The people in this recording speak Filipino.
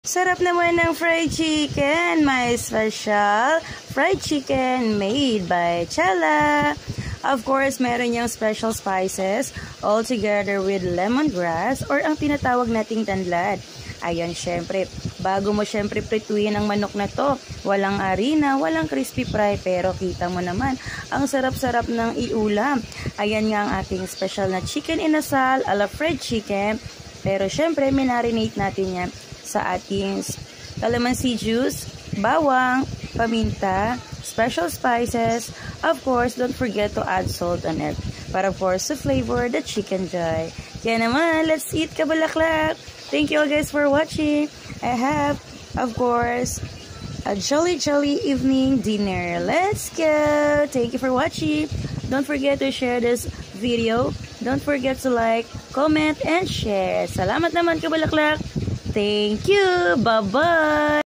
Sarap naman ng fried chicken. My special fried chicken made by Chella. Of course, meron niyang special spices all together with lemongrass or ang tinatawag nating tanlad. Ayan, syempre, bago mo syempre prituin ang manok na to, walang harina, walang crispy fry, pero kita mo naman, ang sarap-sarap ng iulam. Ayan nga ang ating special na chicken inasal, a la fried chicken, pero syempre, minarinate natin yan sa ating calamansi juice, bawang, paminta, special spices. Of course, don't forget to add salt on it para of course to flavor the chicken joy. Kaya naman, let's eat kabulaklak! Thank you all guys for watching. I have, of course, a jolly evening dinner. Let's go! Thank you for watching. Don't forget to share this video. Don't forget to like, comment, and share. Salamat naman kabulaklak! Thank you! Bye-bye!